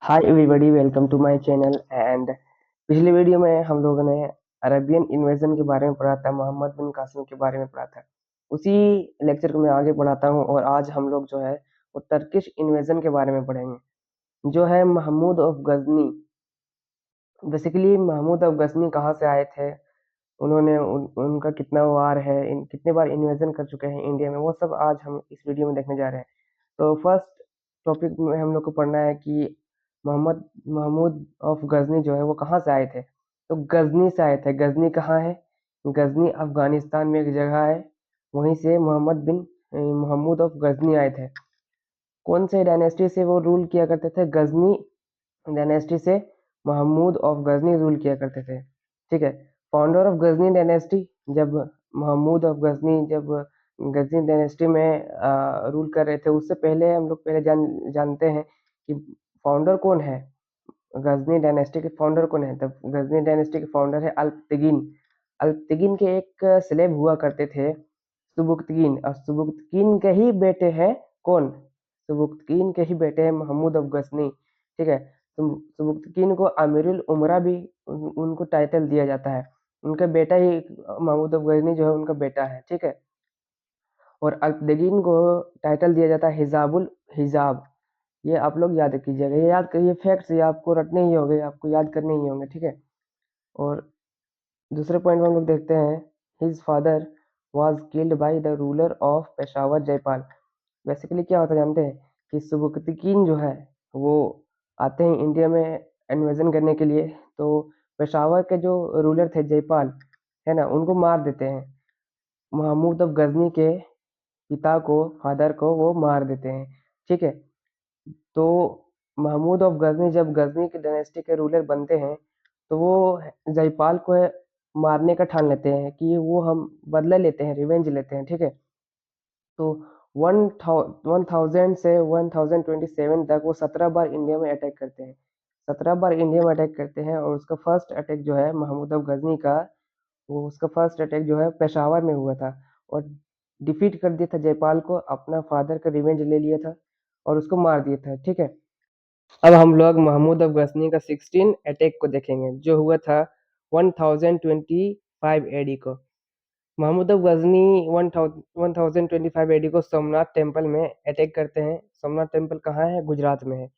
Hi everybody, welcome to my channel. And पिछले video में हम लोगों ने अरबियन इन्वेजन के बारे में पढ़ा था, मोहम्मद बिन कासिम के बारे में पढ़ा था। उसी लेक्चर को मैं आगे बढ़ाता हूँ और आज हम लोग जो है वो टर्किश इन्वेजन के बारे में पढ़ेंगे, जो है Mahmud of Ghazni. Basically Mahmud of Ghazni कहाँ से आए थे, उनका कितना वार है, कितने बार इन्वेजन कर चुके हैं इंडिया में, वो सब आज हम इस वीडियो में देखने जा रहे हैं। तो फर्स्ट टॉपिक में हम लोग को पढ़ना है कि मोहम्मद महमूद ऑफ गजनी जो है वो कहाँ से आए थे। तो गजनी से आए थे। गजनी कहाँ है? गजनी अफगानिस्तान में एक जगह है, वहीं से मोहम्मद बिन महमूद ऑफ गजनी आए थे। कौन से डायनेस्टी से वो रूल किया करते थे? गजनी डायनेस्टी से महमूद ऑफ गजनी रूल किया करते थे। ठीक है। फाउंडर ऑफ गजनी डायनेस्टी, जब महमूद ऑफ गजनी जब गजनी डायनेस्टी में रूल कर रहे थे, उससे पहले हम लोग पहले जानते हैं कि फाउंडर कौन है। गजनी डायनेस्टी के फाउंडर कौन है? तब गजनी डायनेस्टी के फाउंडर है अल्पतगिन। अल्पतगिन के एक स्लेव हुआ करते थे सुबुक्तगिन, और सुबुक्तगिन के ही बेटे हैं कौन? सुबुक्तगिन के ही बेटे हैं महमूद ऑफ गजनी। ठीक है। सुबुक्तगिन को अमीरुल उमरा भी उनको टाइटल दिया जाता है। उनका बेटा ही महमूद ऑफ गजनी जो है उनका बेटा है। ठीक है। और अल्पतगिन को टाइटल दिया जाता है हिजाबुल हिजाब। ये आप लोग याद कीजिएगा, ये याद करिए, फैक्ट्स ये आपको रटने ही होंगे, आपको याद करने ही होंगे। ठीक है। और दूसरे पॉइंट में हम लोग देखते हैं, his father was killed by the ruler of Peshawar Jaipal. Basically क्या होता है जानते हैं कि सुबुक्तकीन जो है वो आते हैं इंडिया में इन्वेजन करने के लिए, तो पेशावर के जो रूलर थे जयपाल, है ना, उनको मार देते हैं। महमूद ऑफ गजनी के पिता को, फादर को वो मार देते हैं। ठीक है। तो महमूद ऑफ गजनी जब गजनी की डायनेस्टी के रूलर बनते हैं, तो वो जयपाल को मारने का ठान लेते हैं कि वो हम बदला लेते हैं, रिवेंज लेते हैं। ठीक है। तो 1000 से 1027 तक वो 17 बार इंडिया में अटैक करते हैं। 17 बार इंडिया में अटैक करते हैं, और उसका फर्स्ट अटैक जो है महमूद ऑफ गजनी का, वो उसका फर्स्ट अटैक जो है पेशावर में हुआ था, और डिफीट कर दिया था जयपाल को, अपना फादर का रिवेंज ले लिया था और उसको मार दिया था। ठीक है। अब हम लोग महमूद अफ गजनी का 16 अटैक को देखेंगे, जो हुआ था 1025 एडी को। महमूद अफ गजनी 1025 एडी को सोमनाथ टेम्पल में अटैक करते हैं। सोमनाथ टेम्पल कहाँ है? गुजरात में है।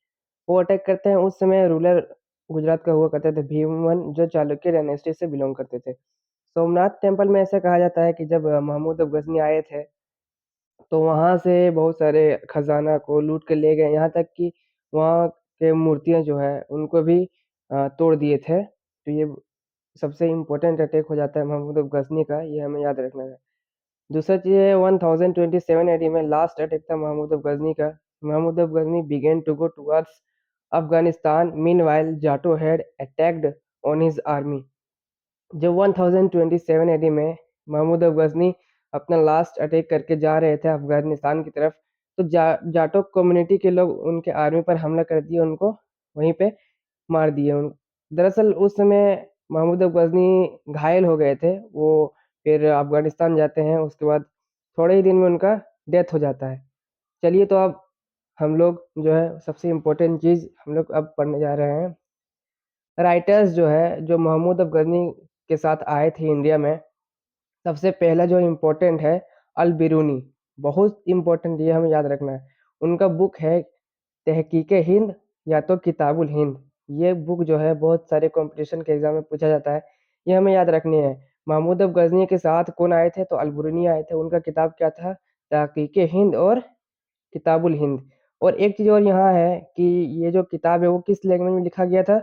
वो अटैक करते हैं। उस समय रूलर गुजरात का हुआ करते थे भीमवन, जो चालुक्य डायनेस्टी से बिलोंग करते थे। सोमनाथ टेम्पल में ऐसा कहा जाता है कि जब महमूद अफ गजनी आए थे, तो वहाँ से बहुत सारे खजाना को लूट के ले गए, यहाँ तक कि वहाँ के मूर्तियाँ जो है उनको भी तोड़ दिए थे। तो ये सबसे इम्पोर्टेंट अटैक हो जाता है महमूद अफ गजनी का, ये हमें याद रखना है। दूसरा चीज़ है 1027 एडी में लास्ट अटैक था महमूद अफ गजनी का। Mahmud of Ghazni began to go towards Afghanistan, meanwhile जाटो had attacked on his army. जब 1027 एडी में महमूद अफ गजनी अपना लास्ट अटैक करके जा रहे थे अफगानिस्तान की तरफ, तो जाटो कम्युनिटी के लोग उनके आर्मी पर हमला कर दिए, उनको वहीं पे मार दिए। दरअसल उस समय महमूद अफ गजनी घायल हो गए थे। वो फिर अफगानिस्तान जाते हैं, उसके बाद थोड़े ही दिन में उनका डेथ हो जाता है। चलिए, तो अब हम लोग जो है सबसे इम्पोर्टेंट चीज़ हम लोग अब पढ़ने जा रहे हैं। राइटर्स जो है जो महमूद अफ गजनी के साथ आए थे इंडिया में, सबसे पहला जो इम्पोर्टेंट है अल बिरूनी। बहुत इम्पोर्टेंट, ये हमें याद रखना है। उनका बुक है तहकीक हिंद या तो किताबुल हिंद। ये बुक जो है बहुत सारे कंपटीशन के एग्जाम में पूछा जाता है, ये हमें याद रखनी है। महमूद अफ गजनी के साथ कौन आए थे? तो अल बिरूनी आए थे। उनका किताब क्या था? तहकीक हिंद और किताबुल हिंद। और एक चीज़ और यहाँ है कि ये जो किताब है वो किस लैंग्वेज में लिखा गया था?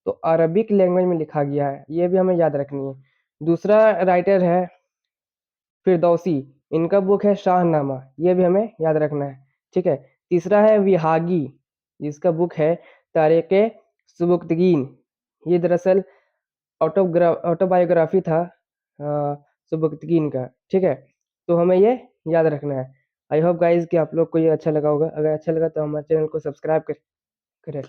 तो अरबिक लैंग्वेज में लिखा गया है, ये भी हमें याद रखनी है। दूसरा राइटर है फिरदौसी, इनका बुक है शाहनामा, ये भी हमें याद रखना है। ठीक है। तीसरा है विहागी, जिसका बुक है तारीख सुबुक्तगीन। ये दरअसल ऑटोबायोग्राफी था सुबुक्तगीन का। ठीक है। तो हमें ये याद रखना है। आई होप गाइज कि आप लोग को ये अच्छा लगा होगा। अगर अच्छा लगा तो हमारे चैनल को सब्सक्राइब करें।